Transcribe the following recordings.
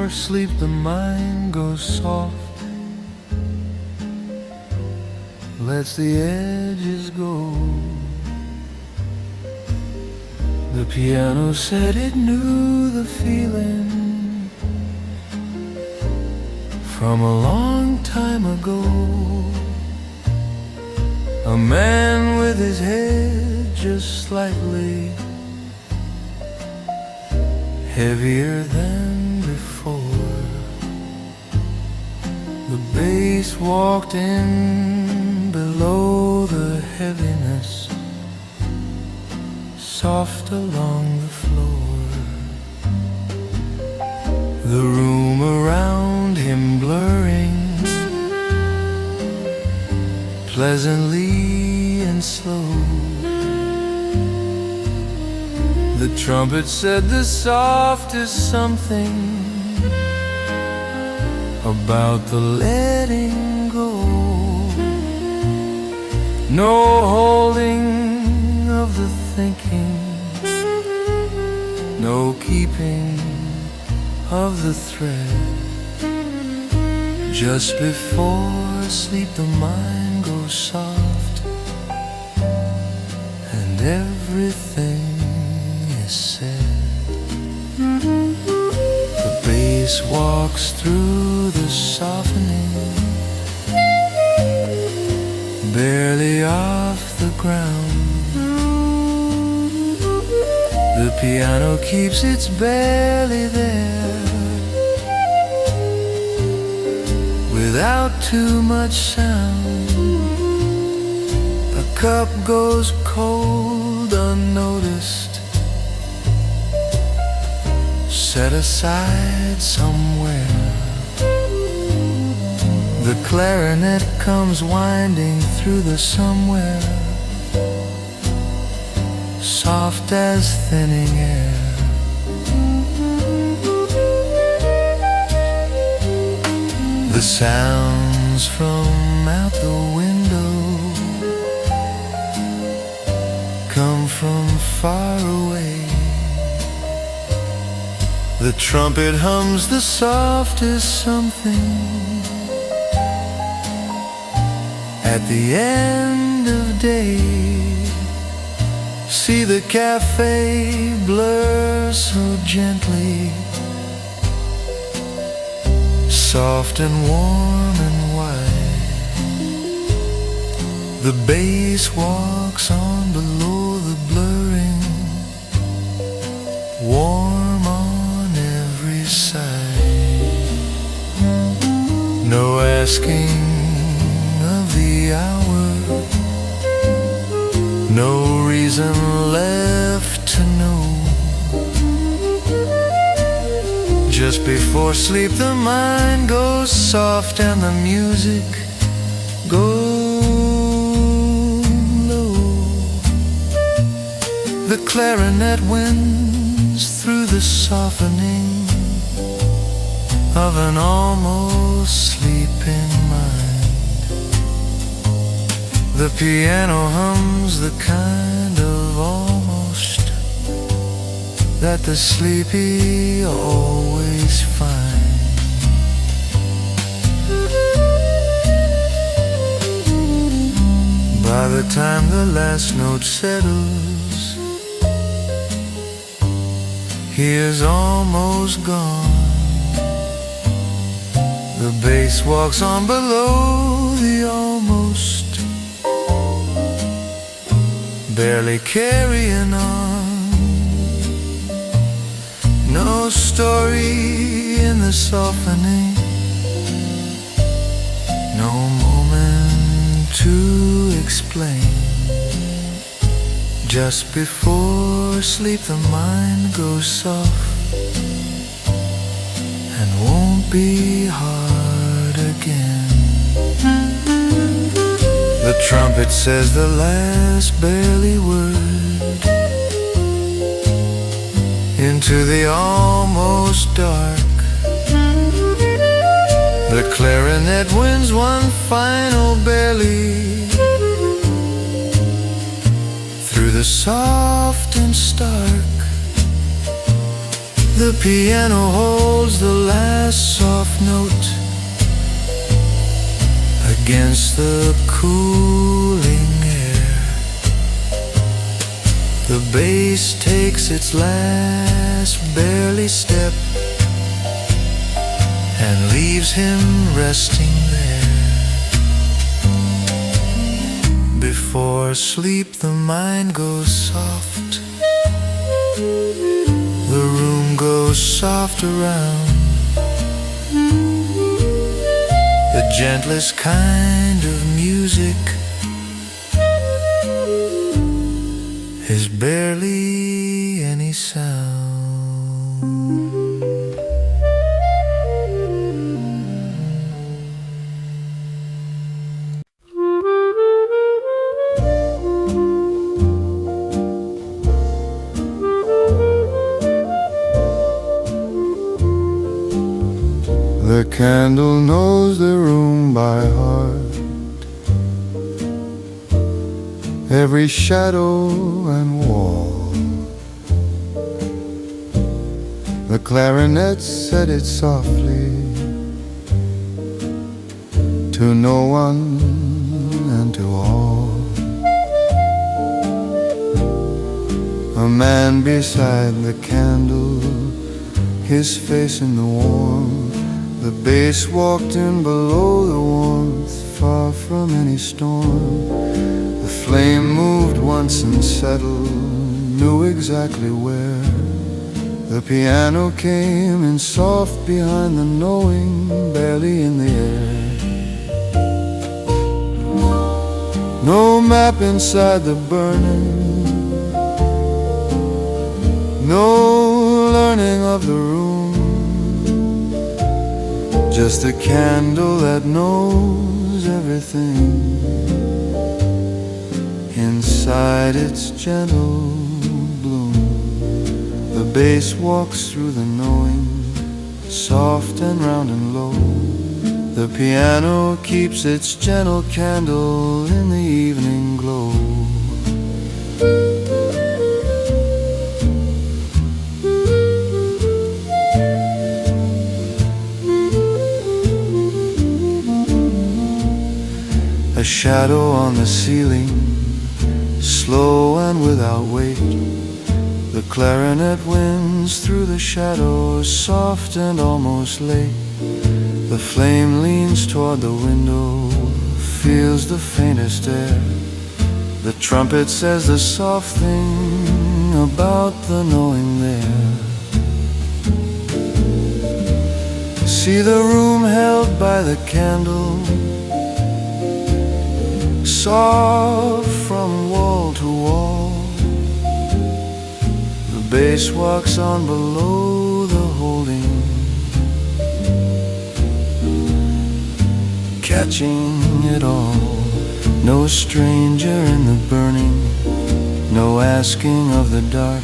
before sleep the mind goes soft, lets the edges go. The piano said it knew the feeling from a long time ago. A man with his head just slightly heavier than before. The bass walked in below the heaviness, soft along the floor. The room around him blurring, pleasantly and slow. The trumpet said the softest something about the letting go. No holding of the thinking, no keeping of the thread. Just before sleep the mind goes soft, and everything is said. The bass walks through the softening, barely off the ground. The piano keeps its belly there, without too much sound. A cup goes cold unnoticed, set aside somewhere. The clarinet comes winding through the somewhere, soft as thinning air. The sounds from out the window come from far away. The trumpet hums the softest something at the end of day. See the cafe blur so gently, soft and warm and wide. The bass walks on below the blurring, warm on every side. No asking of the hour, no reason left to know. Just before sleep the mind goes soft and the music goes low. The clarinet wins through the softening of an almost sleeping mind. The piano hums the kind of almost that the sleepy always find. By the time the last note settles, he is almost gone. The bass walks on below the almost, barely carrying on. No story in the softening, no moment to explain. Just before sleep the mind goes soft and won't be hard again. The trumpet says the last barely word into the almost dark. The clarinet wins one final barely through the soft and stark. The piano holds the last soft note against the cooling air. The bass takes its last barely step and leaves him resting there. Before sleep the mind goes soft, the room goes soft around. The gentlest kind of music is barely any sound. The candle knows the room by heart, every shadow and wall. The clarinet said it softly to no one and to all. A man beside the candle, his face in the warmth. The bass walked in below the warmth, far from any storm. The flame moved once and settled, knew exactly where. The piano came in soft behind the knowing, barely in the air. No map inside the burning, no learning of the room, just a candle that knows everything inside its gentle bloom. The bass walks through the knowing, soft and round and low. The piano keeps its gentle candle in the evening glow. A shadow on the ceiling, slow and without weight. The clarinet wins through the shadows, soft and almost late. The flame leans toward the window, feels the faintest air. The trumpet says the soft thing about the knowing there. See the room held by the candle, soft from wall to wall. The bass walks on below the holding, catching it all. No stranger in the burning, no asking of the dark,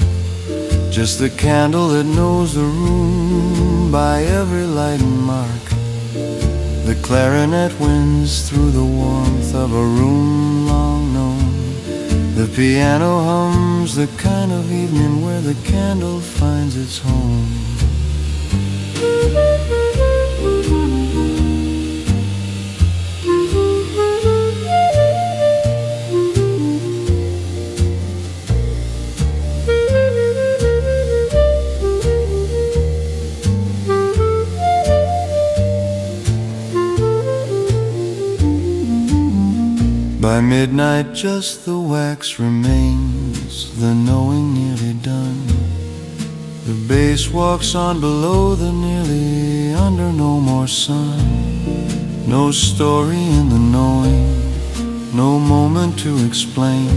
just the candle that knows the room by every light and mark. The clarinet wins through the warmth of a room long known. The piano hums the kind of evening where the candle finds its home. By midnight just the wax remains, the knowing nearly done. The bass walks on below the nearly, under no more sun. No story in the knowing, no moment to explain,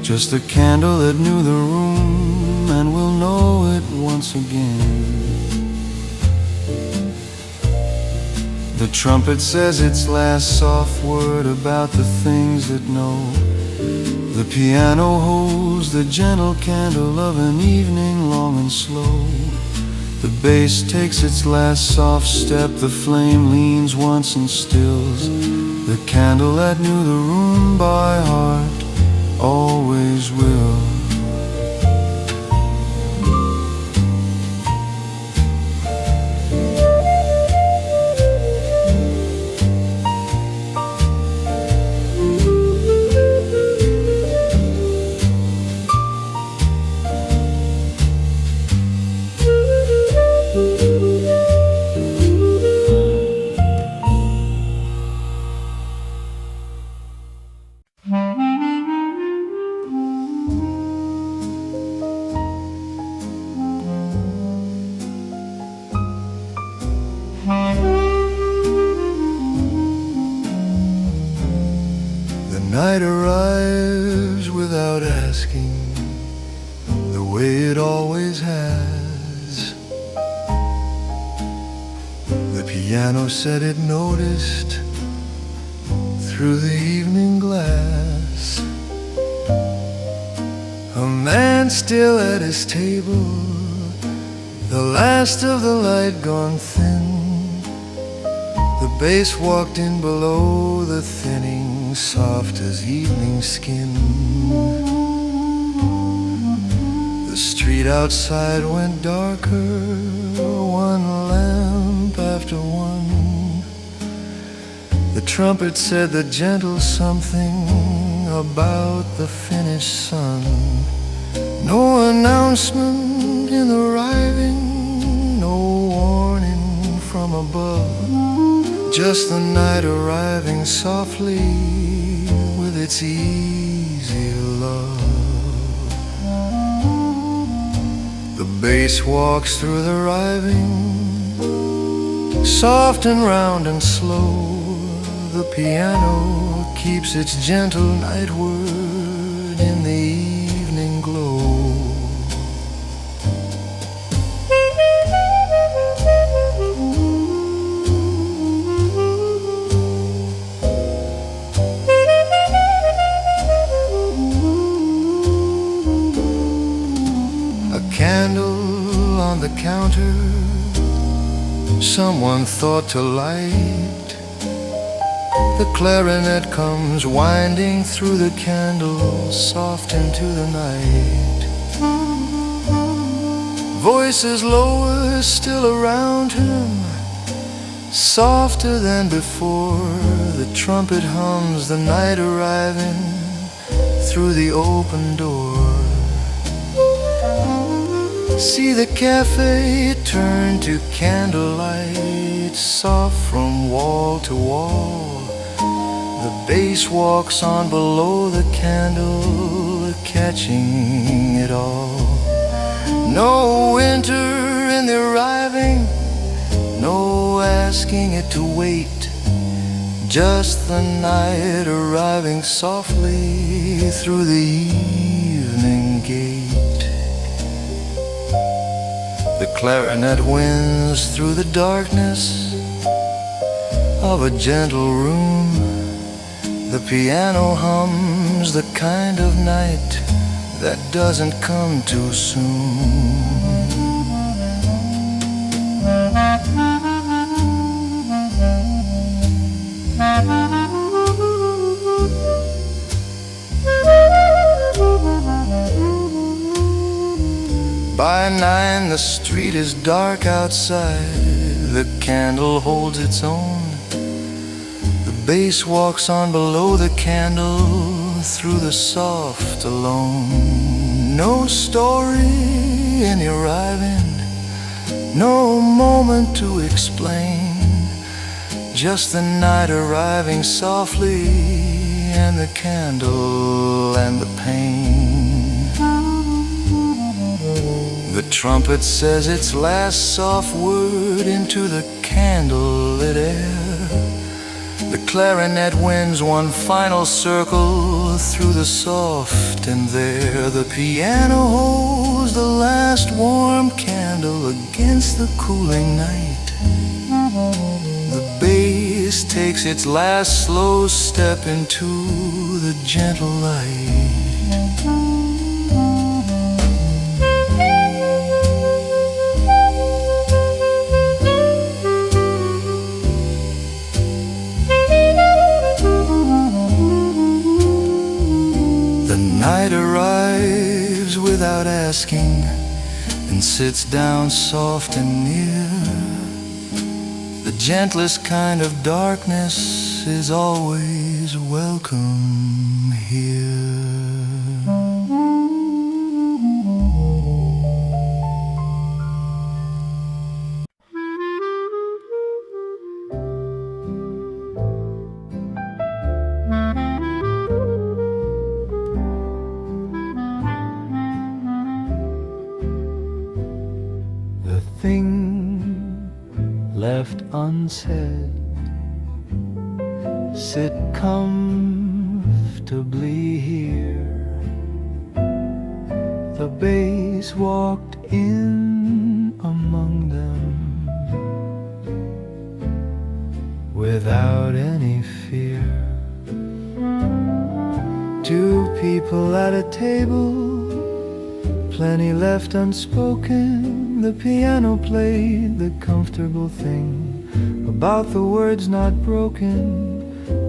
just a candle that knew the room and will know it once again. The trumpet says its last soft word about the things that know. The piano holds the gentle candle of an evening long and slow. The bass takes its last soft step, the flame leans once and stills. The candle that knew the room by heart always will. night arrives without asking, the way it always has. The piano said it noticed through the evening glass a man still at his table, the last of the light gone thin. The bass walked in below the thinning, soft as evening skin. The street outside went darker, one lamp after one. The trumpet said the gentle something about the finished sun. No announcement in the arriving, no warning from above, just the night arriving softly with its easy love. The bass walks through the arriving, soft and round and slow. The piano keeps its gentle night word in the evening glow. A candle on the counter, someone thought to light. The clarinet comes winding through the candle, soft into the night. Voices lower still around him, softer than before. The trumpet hums the night arriving through the open door. See the cafe turn to candlelight, soft from wall to wall. The bass walks on below the candle, catching it all. No winter in the arriving, no asking it to wait, just the night arriving softly through the evening gate. The clarinet wins through the darkness of a gentle room. The piano hums the kind of night that doesn't come too soon. By 9 the street is dark outside, the candle holds its own. The bass walks on below the candle through the soft alone. No story in arriving, no moment to explain, just the night arriving softly and the candle and the pain. The trumpet says its last soft word into the candlelit air. The clarinet wins one final circle through the soft, and there the piano holds the last warm candle against the cooling night. The bass takes its last slow step into the gentle light. Night arrives without asking and sits down soft and near. The gentlest kind of darkness is always welcome here. Thing left unsaid, sit comfortably comfortably here. The bass walked in among them without any fear. Two people at a table, plenty left unspoken. The piano played the comfortable thing about the words not broken.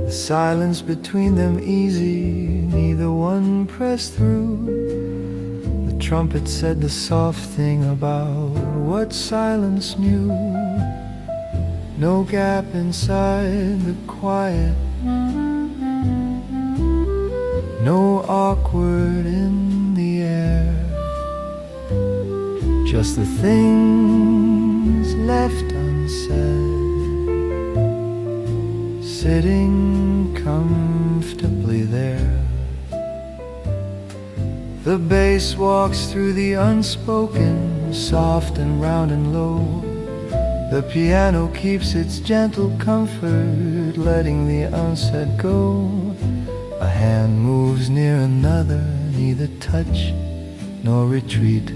The silence between them easy, neither one pressed through. The trumpet said the soft thing about what silence knew. No gap inside the quiet, no awkward in the air. Just the things left unsaid, sitting comfortably there. The bass walks through the unspoken, soft and round and low. The piano keeps its gentle comfort, letting the unsaid go. A hand moves near another, neither touch nor retreat.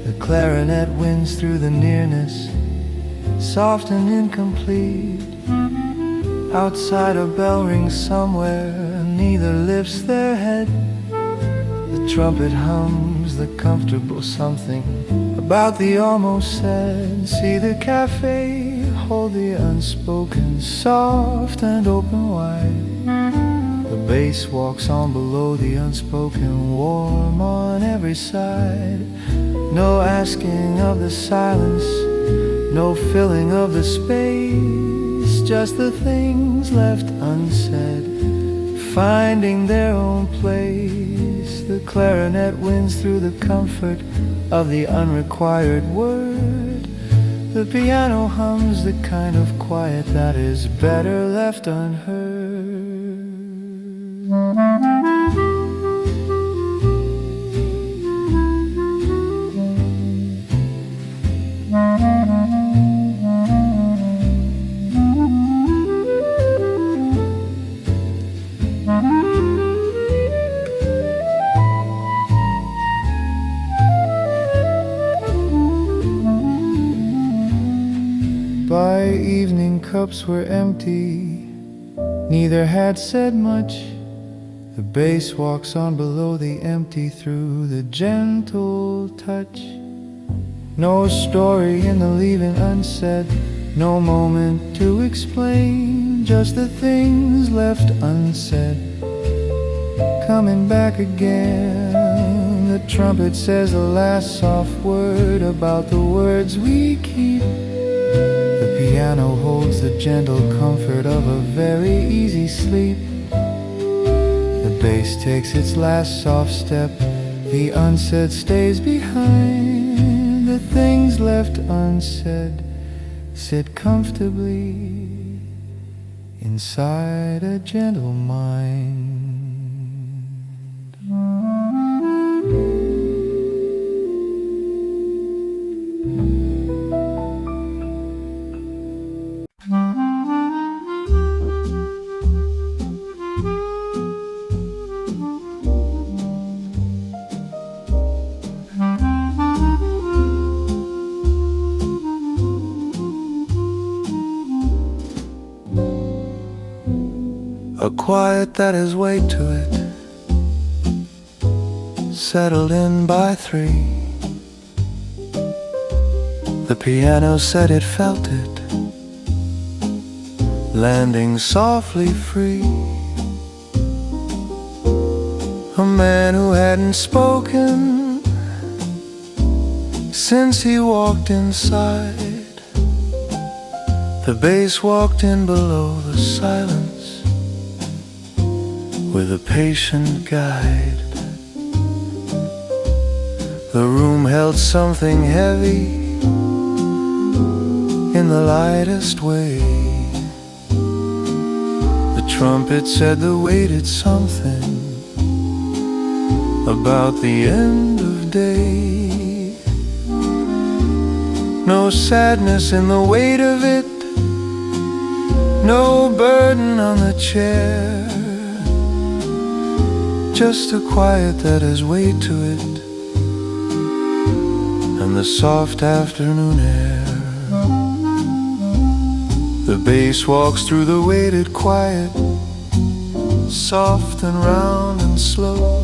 The clarinet wins through the nearness, soft and incomplete. Outside a bell rings somewhere, neither lifts their head. The trumpet hums the comfortable something about the almost said. See the cafe hold the unspoken, soft and open wide. The bass walks on below the unspoken, warm on every side. No asking of the silence, no filling of the space, just the things left unsaid, finding their own place. The clarinet wins through the comfort of the unrequired word. The piano hums the kind of quiet that is better left unheard. By evening cups were empty, neither had said much. The bass walks on below the empty through the gentle touch. No story in the leaving unsaid, no moment to explain, just the things left unsaid, coming back again. The trumpet says the last soft word about the words we keep. The piano holds the gentle comfort of a very easy sleep. The bass takes its last soft step, the unsaid stays behind. The things left unsaid sit comfortably inside a gentle mind. A quiet that has weight to it, settled in by 3. The piano said it felt it, landing softly free. A man who hadn't spoken since he walked inside. The bass walked in below the silence with a patient guide. The room held something heavy in the lightest way. The trumpet said the weighted something about the end of day. No sadness in the weight of it, no burden on the chair. just a quiet that has weight to it, and the soft afternoon air. The bass walks through the weighted quiet, soft and round and slow.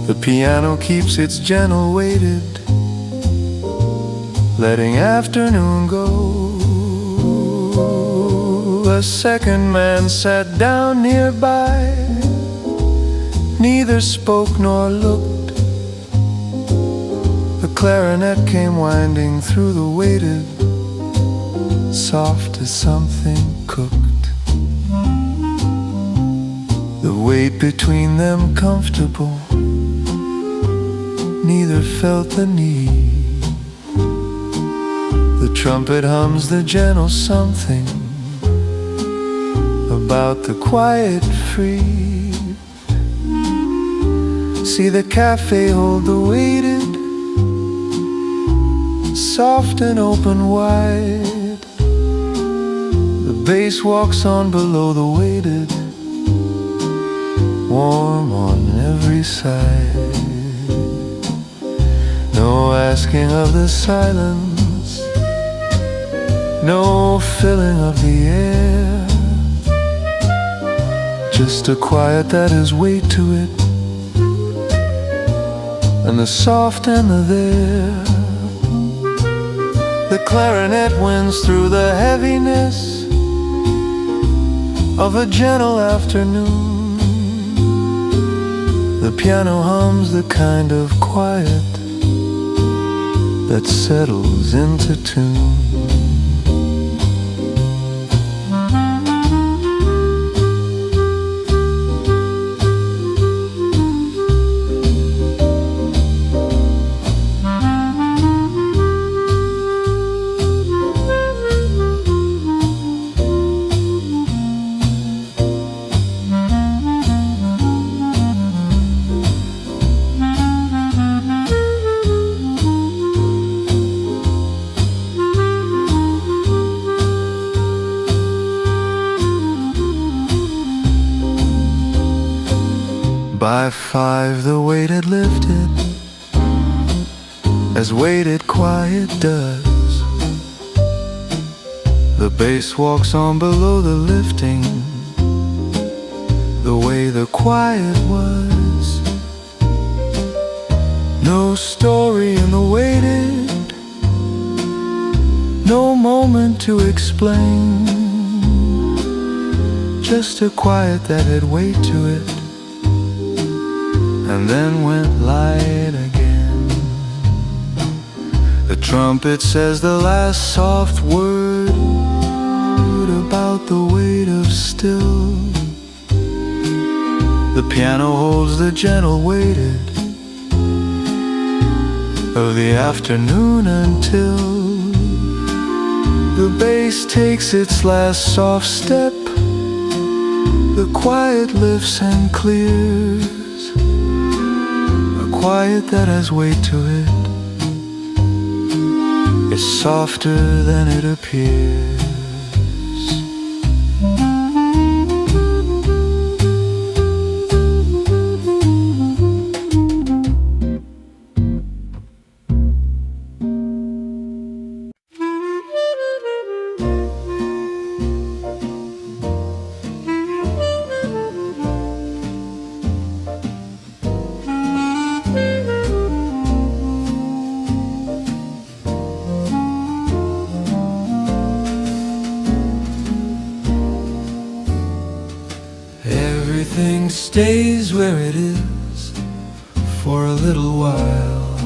The piano keeps its gentle weighted, letting afternoon go. A second man sat down nearby, neither spoke nor looked. The clarinet came winding through the weighted, soft as something cooked. The weight between them comfortable, neither felt the need. The trumpet hums the gentle something about the quiet free. See the cafe hold the weighted, soft and open wide. The bass walks on below the weighted, warm on every side. No asking of the silence, no filling of the air, just a quiet that has weight to it, and the soft and the there. The clarinet wins through the heaviness of a gentle afternoon. The piano hums the kind of quiet that settles into tune. By 5 the weight had lifted, as weighted quiet does. The bass walks on below the lifting, the way the quiet was. No story in the weighted, no moment to explain, just a quiet that had weight to it, and then went light again. The trumpet says the last soft word about the weight of still. The piano holds the gentle weighted of the afternoon until the bass takes its last soft step. The quiet lifts and clears, quiet that has weight to it, is softer than it appears. Everything stays where it is for a little while.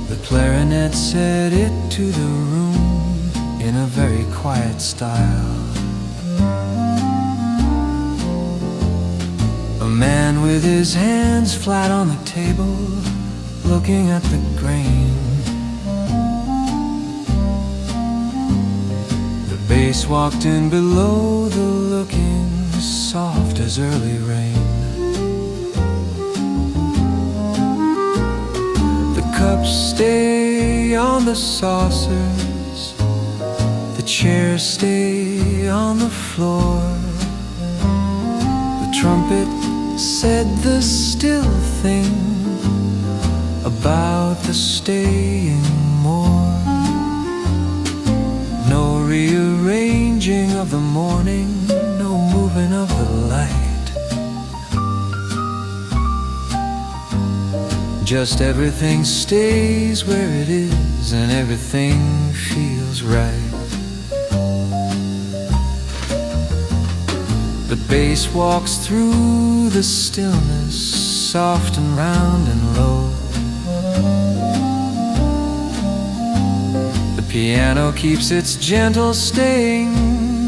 The clarinet set it to the room in a very quiet style. A man with his hands flat on the table, looking at the grain. Bass walked in below the looking, soft as early rain. The cups stay on the saucers, the chairs stay on the floor. The trumpet said the still thing about the staying more. No rearranging of the morning, no moving of the light. Just everything stays where it is, and everything feels right. The bass walks through the stillness, soft and round and low. The piano keeps its gentle staying,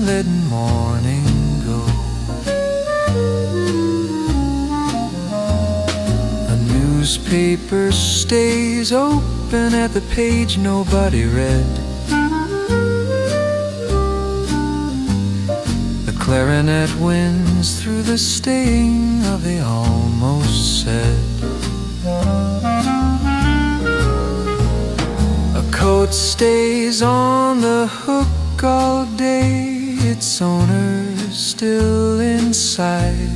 letting morning go. A newspaper stays open at the page nobody read. Clarinet wins through the staying of the almost said. A coat stays on the hook all day, its owner still inside.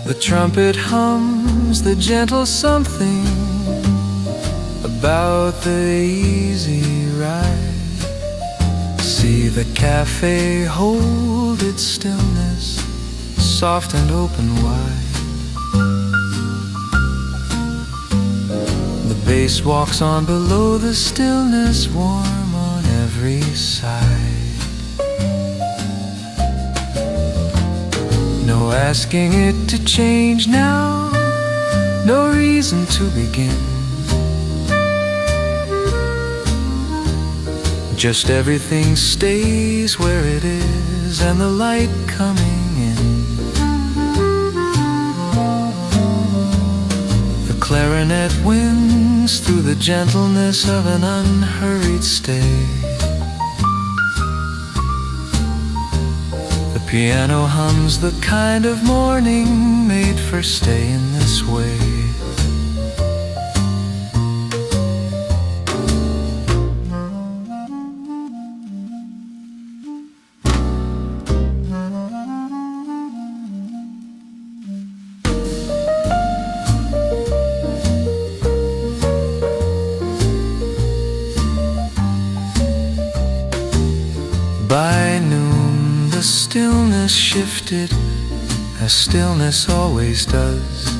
The trumpet hums the gentle something about the easy ride. See the cafe hold its stillness, soft and open wide. The bass walks on below the stillness, warm on every side. No asking it to change now, no reason to begin. Just everything stays where it is, and the light coming in. The clarinet wins through the gentleness of an unhurried stay. The piano hums the kind of morning made for staying this way. By noon the stillness shifted, as stillness always does.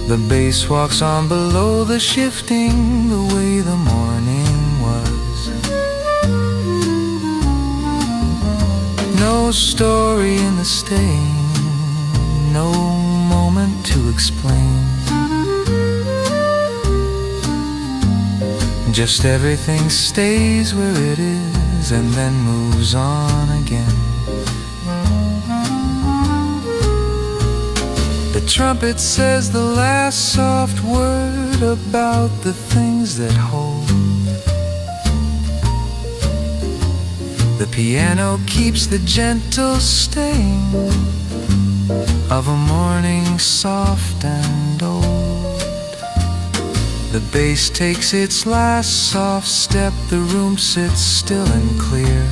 The bass walks on below the shifting, the way the morning was. No story in the staying, no moment to explain. Just everything stays where it is, and then moves on again. The trumpet says the last soft word about the things that hold. The piano keeps the gentle stain of a morning soft and old. The bass takes its last soft step, the room sits still and clear.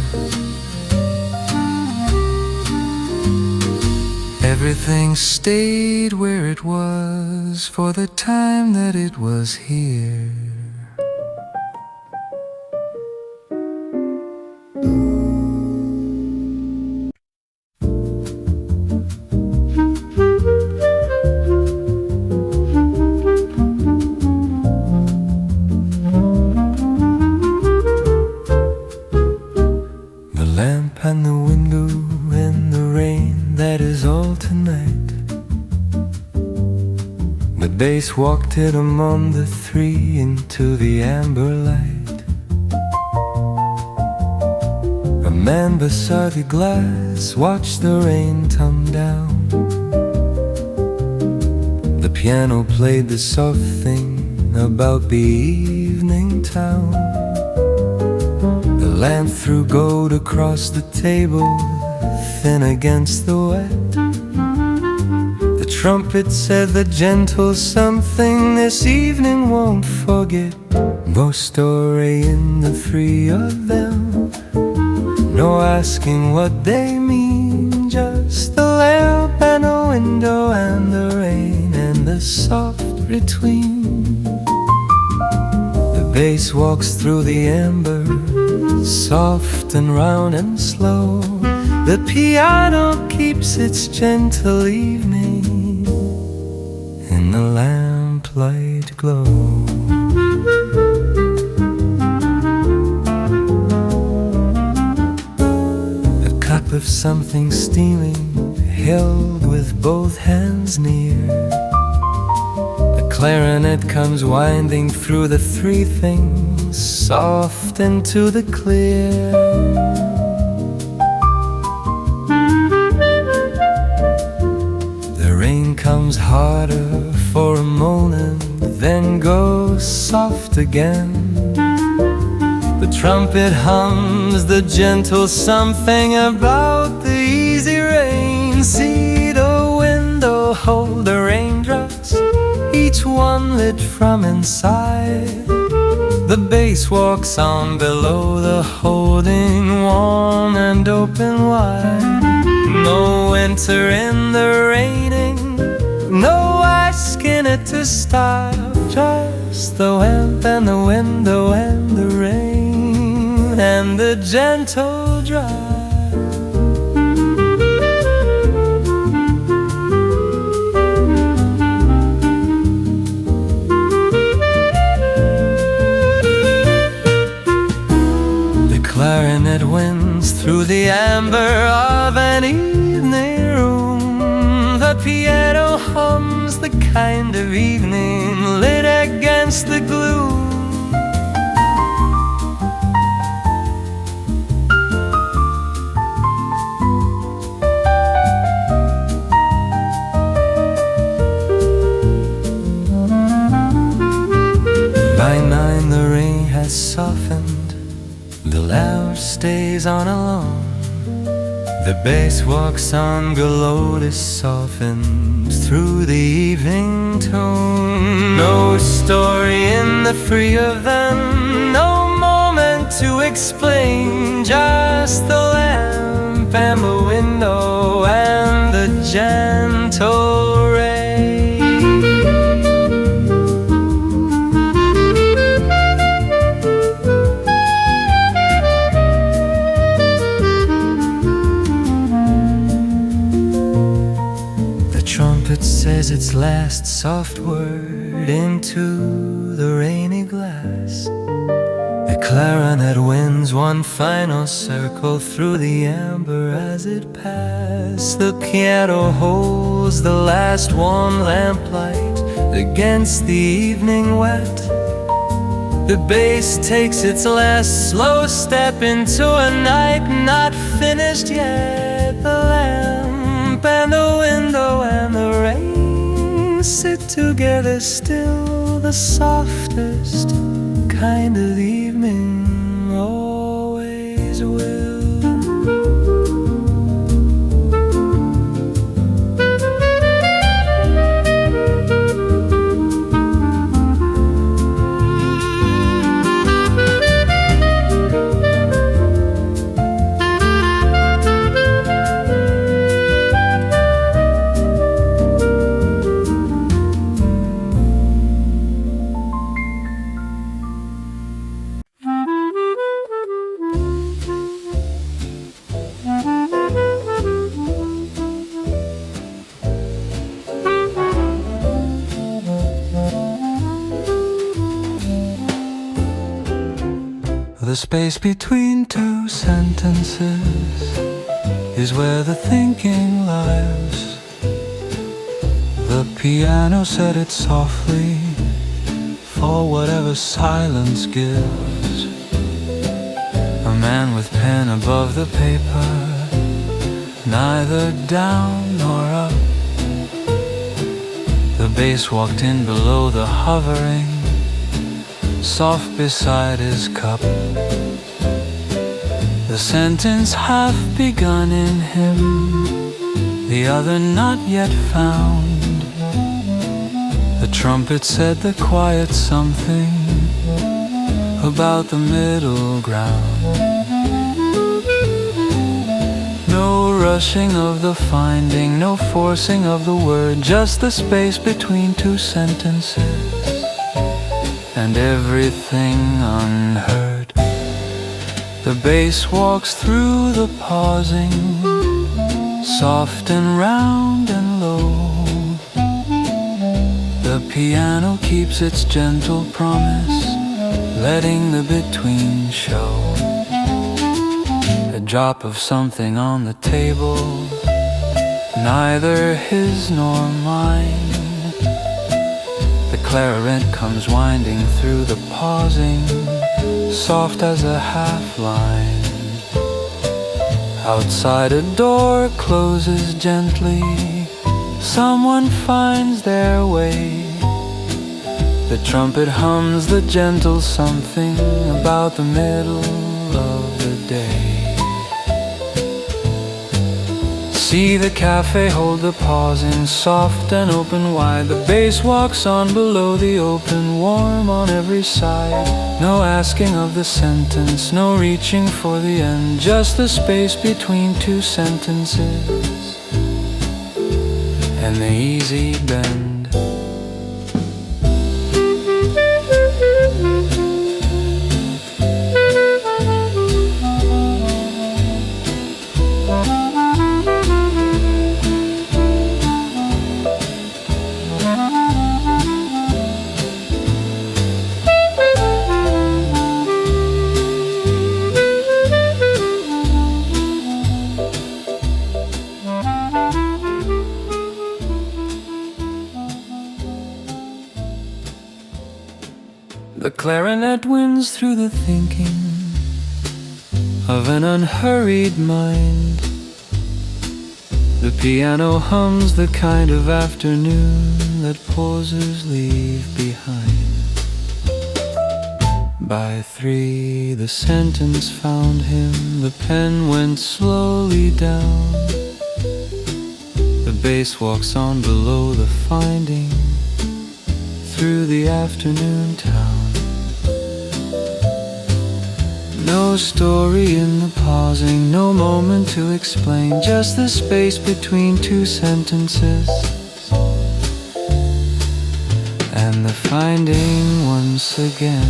Everything stayed where it was for the time that it was here. And the window and the rain, that is all tonight. The bass walked it among the three into the amber light. A man beside the glass watched the rain come down. The piano played the soft thing about the evening town. The lamp threw gold across the table, thin against the wet. The trumpet said the gentle something this evening won't forget. No story in the three of them, no asking what they mean. Just the lamp and the window and the rain and the soft between. The bass walks through the amber, soft and round and slow. The piano keeps its gentle evening in the lamplight glow. A cup of something steaming, held with both hands near. The clarinet comes winding through the three things, soft into the clear. The rain comes harder for a moment, then goes soft again. The trumpet hums the gentle something about the easy rain. See the window hold the raindrops, each one lit from inside. The bass walks on below, the holding warm and open wide. No winter in the raining, no asking it to stop. Just the lamp and the window and the rain and the gentle drive. Clarinet winds through the amber of an evening room. The piano hums the kind of evening lit against the gloom. By 9 the rain has softened, the lamp stays on alone. The bass walks on, Melodies softens through the evening tone. No story in the three of them, no moment to explain. Just the lamp and the window and the gentle rain. It says its last soft word into the rainy glass. The clarinet wins one final circle through the amber as it passes. The piano holds the last warm lamplight against the evening wet. The bass takes its last slow step into a night not finished yet. The lamp and the window and the rain sit together still, the softest kind of evening always will. The space between two sentences is where the thinking lies. The piano said it softly for whatever silence gives. A man with pen above the paper, neither down nor up. The bass walked in below the hovering, soft beside his cup. The sentence half begun in him, the other not yet found. The trumpet said the quiet something about the middle ground. No rushing of the finding, no forcing of the word, just the space between two sentences, and everything unheard. The bass walks through the pausing, soft and round and low. The piano keeps its gentle promise, letting the between show. A drop of something on the table, neither his nor mine. The clarinet comes winding through the pausing, soft as a half line. Outside a door closes gently, someone finds their way. The trumpet hums the gentle something about the middle of the day. See the cafe hold the pausing, soft and open wide. The bass walks on below the open, warm on every side. No asking of the sentence, no reaching for the end, just the space between two sentences and the easy bend. The clarinet wins through the thinking of an unhurried mind. The piano hums the kind of afternoon that pausers leave behind. By 3, the sentence found him, the pen went slowly down. The bass walks on below the finding, through the afternoon town. No story in the pausing, no moment to explain, just the space between two sentences and the finding once again.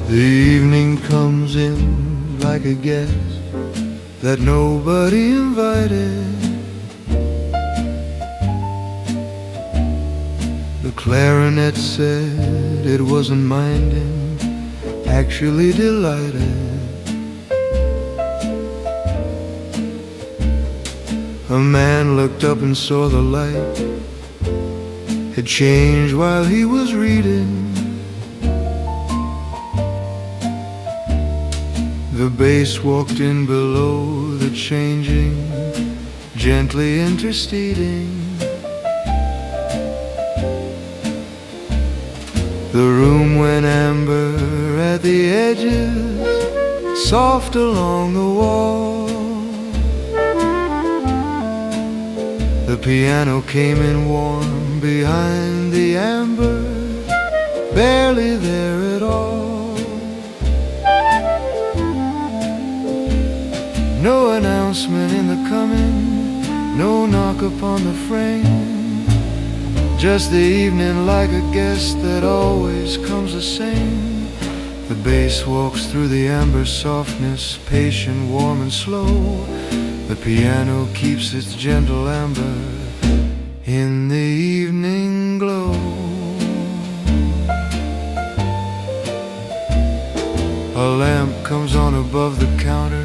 The evening comes in like a guest that nobody invited. The clarinet said it wasn't minding, actually delighted. A man looked up and saw the light had changed while he was reading. The bass walked in below the changing, gently interceding. The room went amber at the edges, soft along the wall. The piano came in warm behind the amber, barely there at all. No announcement in the coming, no knock upon the frame, just the evening like a guest that always comes the same. The bass walks through the amber softness, patient, warm and slow. The piano keeps its gentle amber in the evening glow. A lamp comes on above the counter,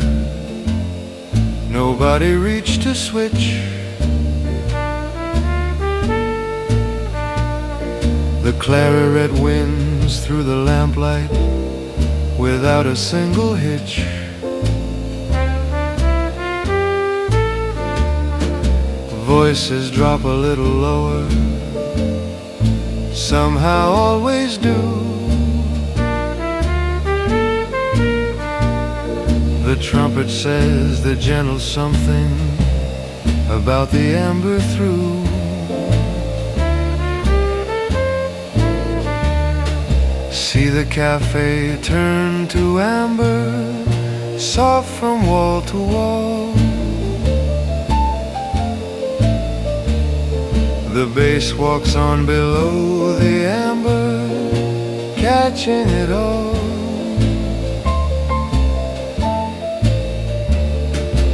Nobody reached to switch. The clarinet wins through the lamplight without a single hitch. Voices drop a little lower, somehow always do. The trumpet says the gentle something about the amber through. See the cafe turn to amber, soft from wall to wall. The bass walks on below the amber, catching it all.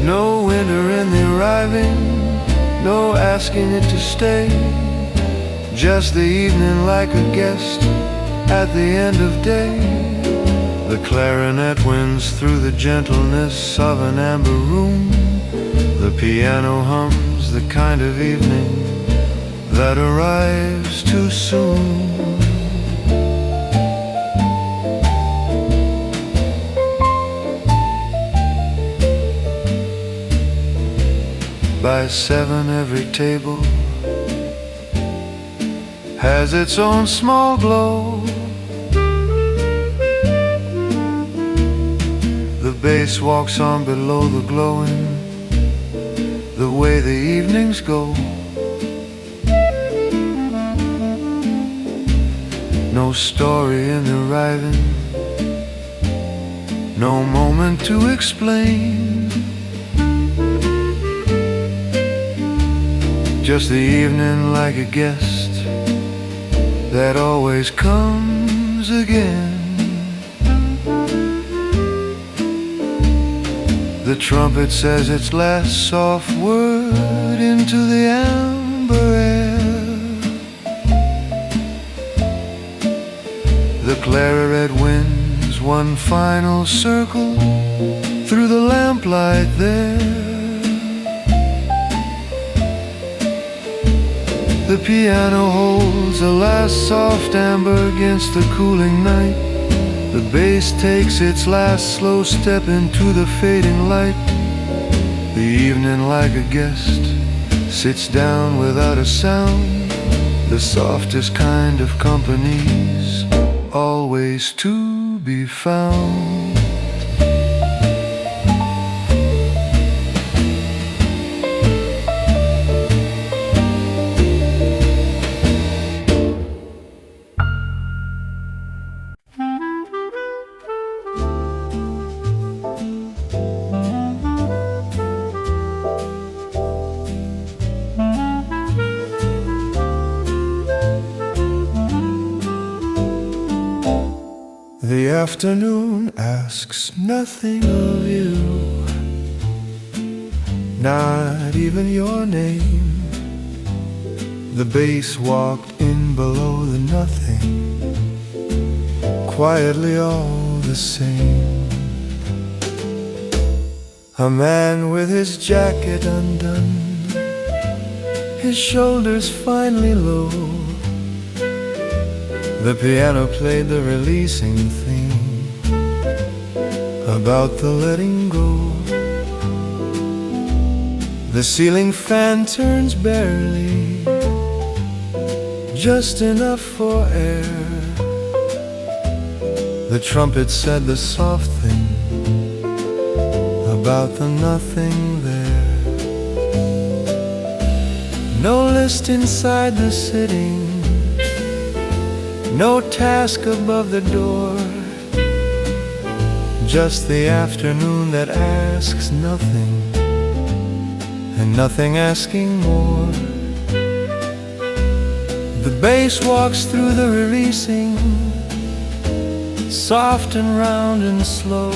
No winter in the arriving, no asking it to stay. Just the evening like a guest at the end of day. The clarinet wins through the gentleness of an amber room. The piano hums the kind of evening that arrives too soon. By 7 every table has its own small glow. The bass walks on below the glowing, the way the evenings go. No story in the arriving, no moment to explain. Just the evening like a guest that always comes again. The trumpet says its last soft word into the amber air. The clarinet wins one final circle through the lamplight there. The piano holds a last soft amber against the cooling night. The bass takes its last slow step into the fading light. The evening like a guest sits down without a sound. The softest kind of company's always to be found. The afternoon asks nothing of you, not even your name. The bass walked in below the nothing, quietly all the same. A man with his jacket undone, his shoulders finely low. The piano played the releasing theme about the letting go. The ceiling fan turns barely, just enough for air. The trumpet said the soft thing about the nothing there. No list inside the sitting, no task above the door, just the afternoon that asks nothing, and nothing asking more. The bass walks through the releasing, soft and round and slow.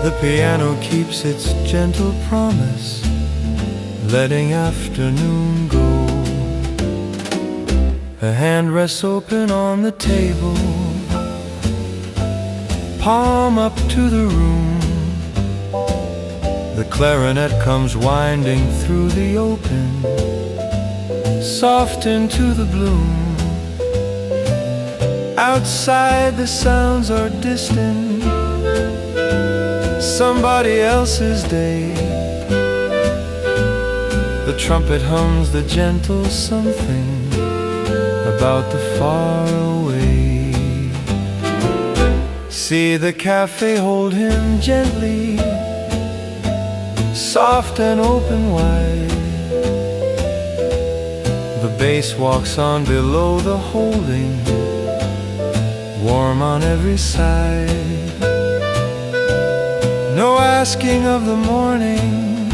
The piano keeps its gentle promise, letting afternoon go. A hand rests open on the table, palm up to the room. The clarinet comes winding through the open, soft into the bloom. Outside the sounds are distant, somebody else's day. The trumpet hums the gentle something about the far away. See the cafe hold him gently, soft and open wide. The bass walks on below the holding, warm on every side. No asking of the morning,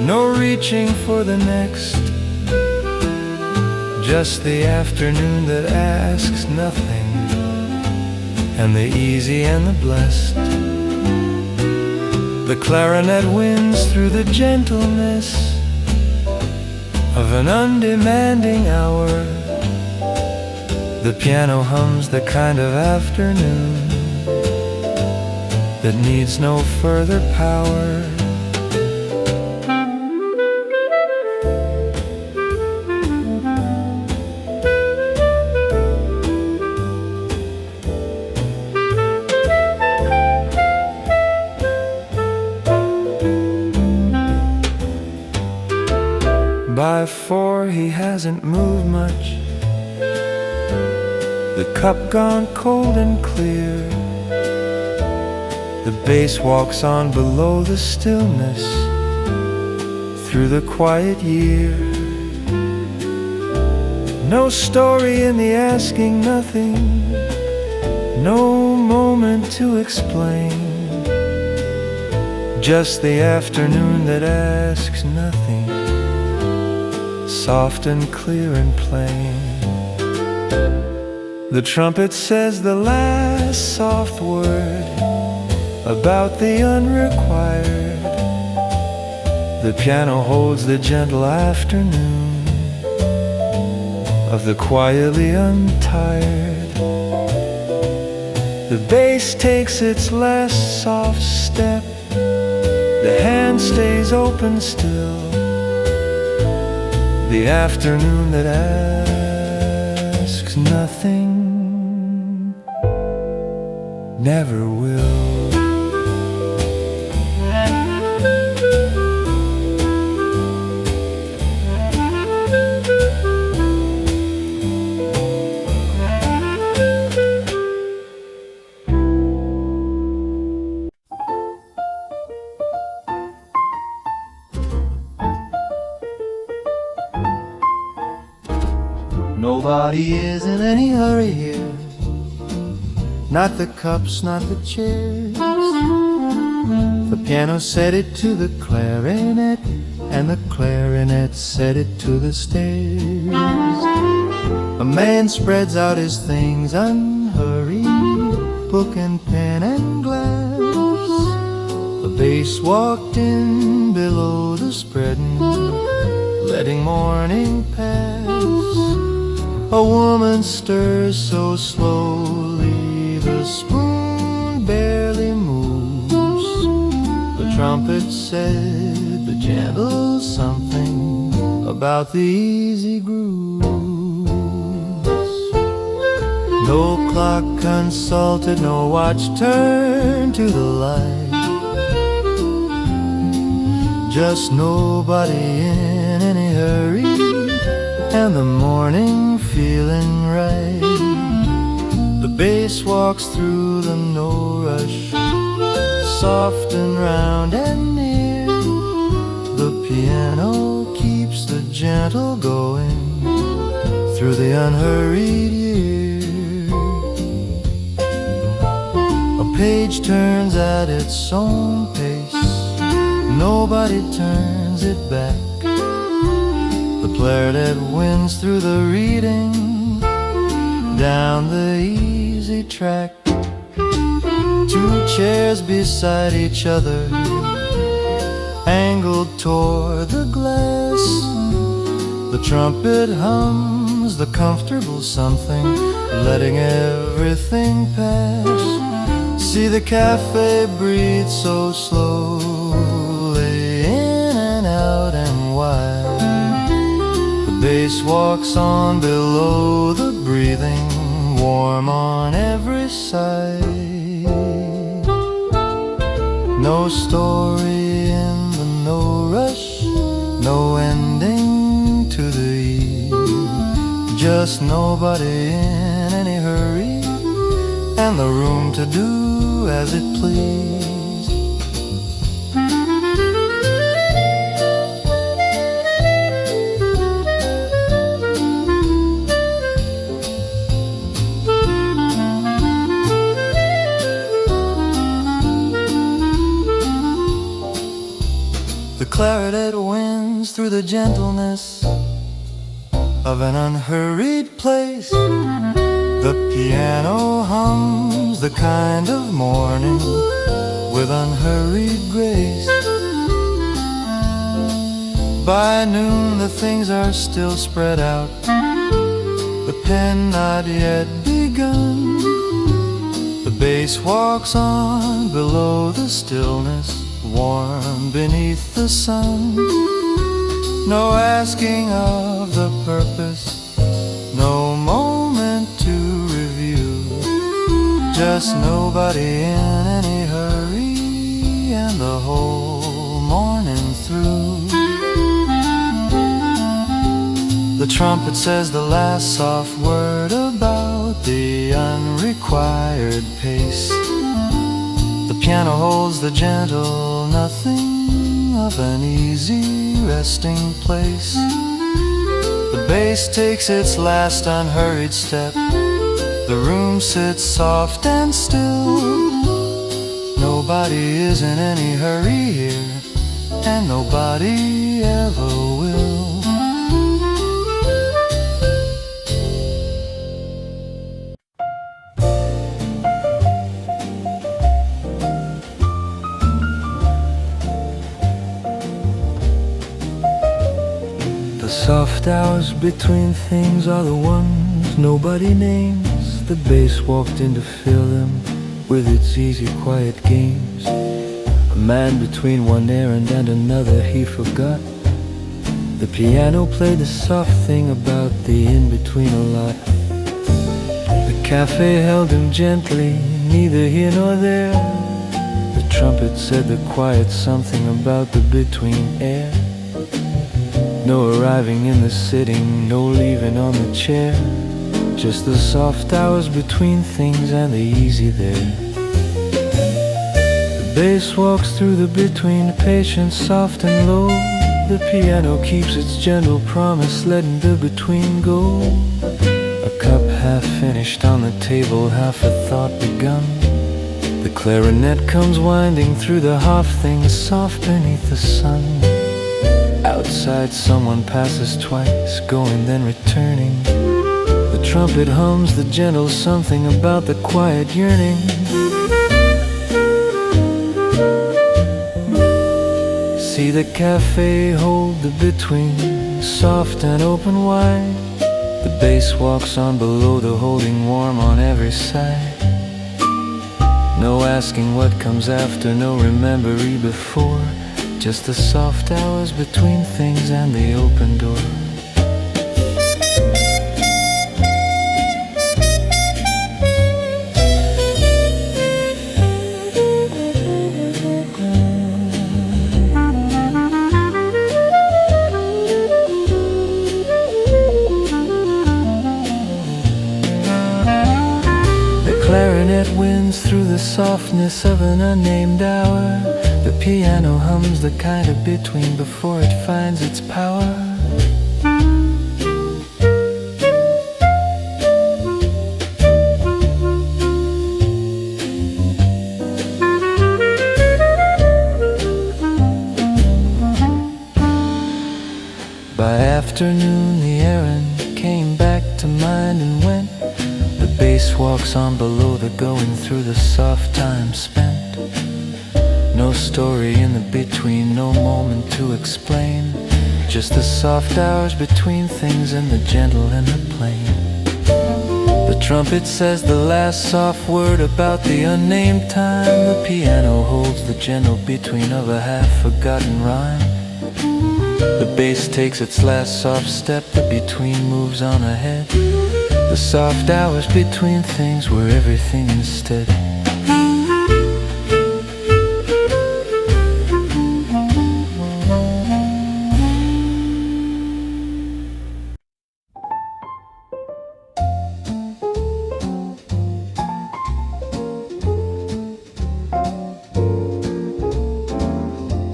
no reaching for the next, just the afternoon that asks nothing, and the easy and the blessed. The clarinet wins through the gentleness of an undemanding hour. The piano hums the kind of afternoon that needs no further power. By 4 he hasn't moved much, the cup gone cold and clear. The bass walks on below the stillness, through the quiet year. No story in the asking nothing, no moment to explain, just the afternoon that asks nothing, soft and clear and plain. The trumpet says the last soft word about the unrequired. The piano holds the gentle afternoon of the quietly untired. The bass takes its last soft step, the hand stays open still. The afternoon that asks nothing never will. Nobody is in any hurry here, not the cups, not the chairs. The piano set it to the clarinet, and the clarinet set it to the stairs. A man spreads out his things unhurried, book and pen and glass. The bass walked in below the spreading, letting morning pass. A woman stirs so slowly, the spoon barely moves. The trumpet said the gentle something about the easy grooves. No clock consulted, no watch turned to the light, just nobody in any hurry, and the morning feeling right. The bass walks through the no rush, soft and round and near. The piano keeps the gentle going through the unhurried year. A page turns at its own pace, nobody turns it back. The clarinet wins through the reading, down the easy track. Two chairs beside each other, angled toward the glass. The trumpet hums the comfortable something, letting everything pass. See the cafe breathe so slow, walks on below the breathing, warm on every side. No story in the no rush, no ending to the eve. Just nobody in any hurry, and the room to do as it pleased. The clarinet wins through the gentleness of an unhurried place. The piano hums the kind of morning with unhurried grace. By noon the things are still spread out, the pen not yet begun. The bass walks on below the stillness, warm beneath the sun. No asking of the purpose, no moment to review. Just nobody in any hurry, and the whole morning through. The trumpet says the last soft word about the unrequired pace. The piano holds the gentle nothing of an easy resting place. The bass takes its last unhurried step. The room sits soft and still. Nobody is in any hurry here, and nobody ever will. The soft hours between things are the ones nobody names. The bass walked in to fill them with its easy, quiet games. A man between one errand and another he forgot. The piano played the soft thing about the in-between a lot. The cafe held him gently, neither here nor there. The trumpet said the quiet something about the between air. No arriving in the sitting, no leaving on the chair. Just the soft hours between things and the easy there. The bass walks through the between, patient, soft and low. The piano keeps its gentle promise, letting the between go. A cup half finished on the table, half a thought begun. The clarinet comes winding through the half things, soft beneath the sun. Outside someone passes twice, going then returning. The trumpet hums the gentle something about the quiet yearning. See the cafe hold the between, soft and open wide. The bass walks on below the holding, warm on every side. No asking what comes after, no remembering before. Just the soft hours between things and the open door. The clarinet wins through the softness of an unnamed hour. The piano hums the kind of between before it finds its power. By afternoon the errand came back to mind and went. The bass walks on below the going through the soft time spent. No story in the between, no moment to explain. Just the soft hours between things and the gentle and the plain. The trumpet says the last soft word about the unnamed time. The piano holds the gentle between of a half-forgotten rhyme. The bass takes its last soft step, the between moves on ahead. The soft hours between things where everything is steady.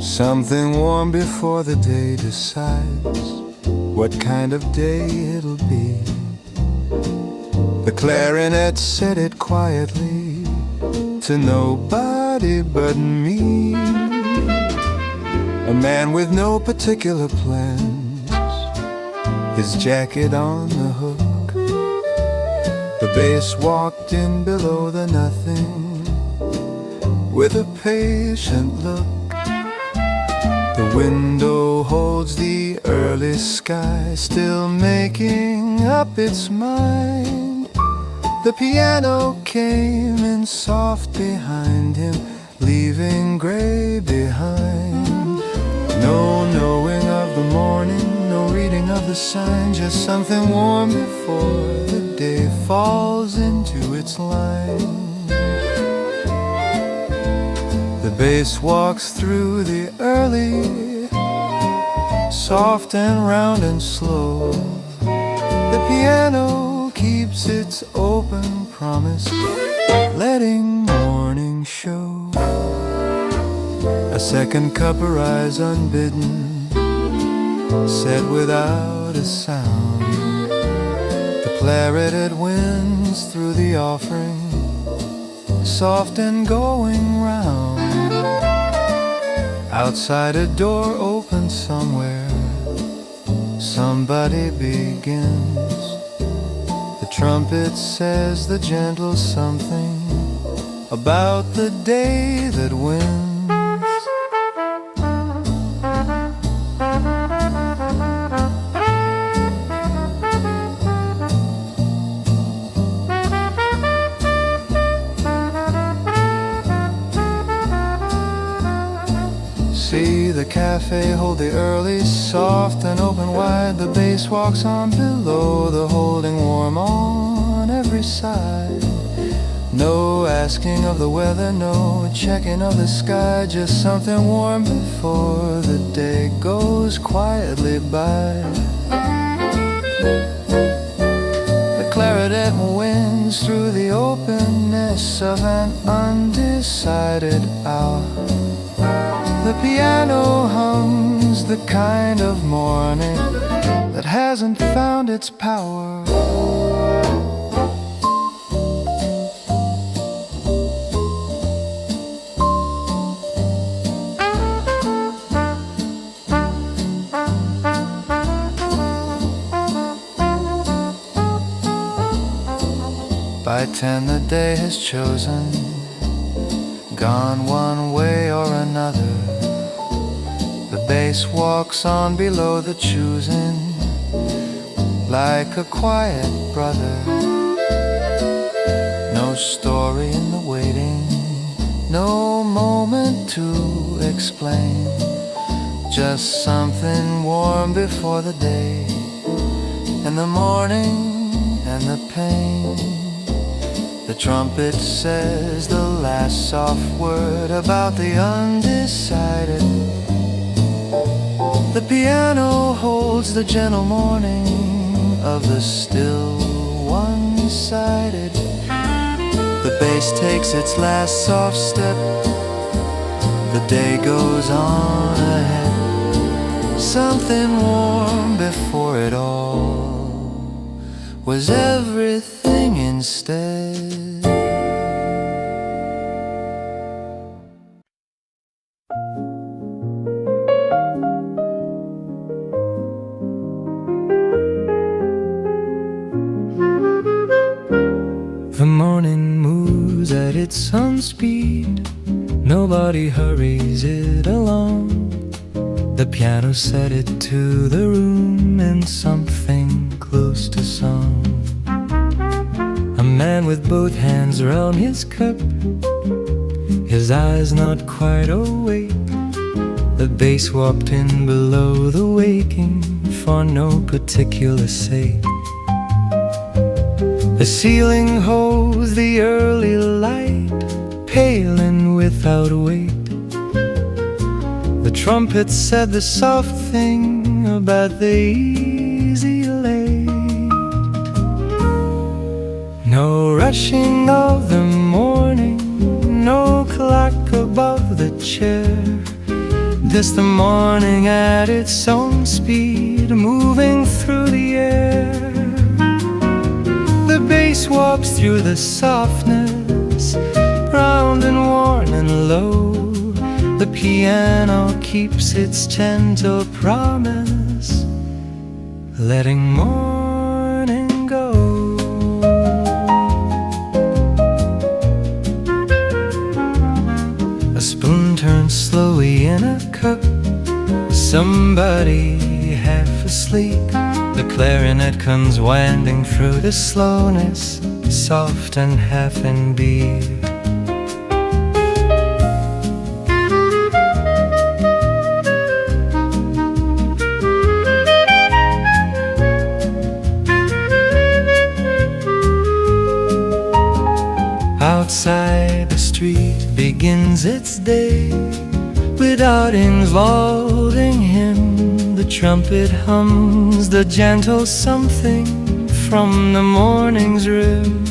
Something warm before the day decides what kind of day it'll be. The clarinet said it quietly to nobody but me. A man with no particular plans, his jacket on the hook. The bass walked in below the nothing with a patient look. The window holds the early sky, still making up its mind. The piano came in soft behind him, leaving gray behind. No knowing of the morning, no reading of the sign, just something warm before the day falls into its line. The bass walks through the early, soft and round and slow. The piano keeps its open promise, letting morning show. A second cup arrives unbidden, set without a sound. The clarinet winds through the offering, soft and going round. Outside a door opens somewhere, somebody begins. The trumpet says the gentle something about the day that wins. See the cafe hold the early, soft and open wide. The bass walks on below, the holding warm on every side. No asking of the weather, no checking of the sky, just something warm before the day goes quietly by. The clarinet winds through the openness of an undecided hour. The piano hums the kind of morning that hasn't found its power. By 10 the day has chosen, gone one way or another. The bass walks on below the choosing, like a quiet brother. No story in the waiting, no moment to explain, just something warm before the day, and the morning and the pain. The trumpet says the last soft word about the undecided. The piano holds the gentle morning of the still one-sided. The bass takes its last soft step, the day goes on ahead. Something warm before it all was everything instead. The morning moves at its own speed, nobody hurries it along. The piano set it to the room in something close to song. A man with both hands around his cup, his eyes not quite awake. The bass walked in below the waking for no particular sake. The ceiling holds the early light, pale and without weight. The trumpet said the soft thing about the easy late. No rushing of the morning, no clock above the chair, just the morning at its own speed, moving through the air. The bass walks through the softness, round and worn and low. The piano keeps its gentle promise, letting morning go. A spoon turns slowly in a cup, somebody half asleep. The clarinet comes winding through the slowness, soft and half in beat. Outside the street begins its day, without involving him. The trumpet hums the gentle something from the morning's rhythm.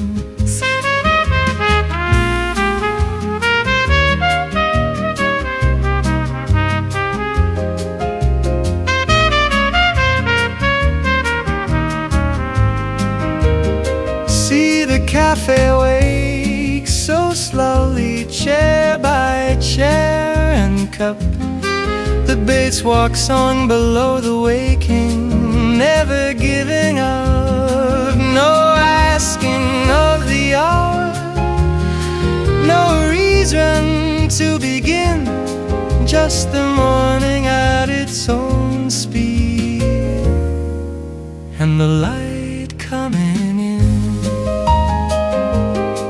See the cafe wake so slowly, chair by chair and cup. The bass walks on below the waking, never giving up. No asking of the hour, no reason to begin, just the morning at its own speed, and the light coming in.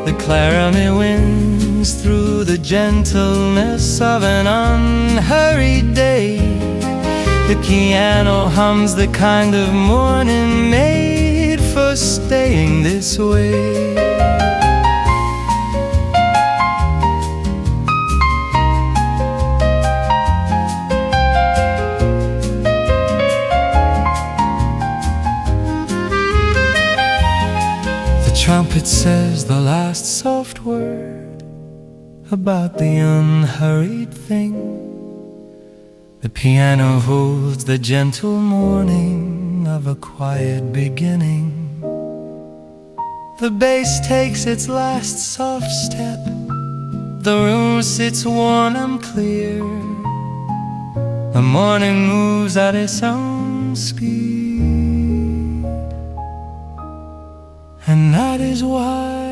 The clarinet wins through the gentleness of an unhurried day. The piano hums the kind of morning made for staying this way. The trumpet says the last soft word about the unhurried thing. The piano holds the gentle morning of a quiet beginning. The bass takes its last soft step. The room sits warm and clear. The morning moves at its own speed, and that is why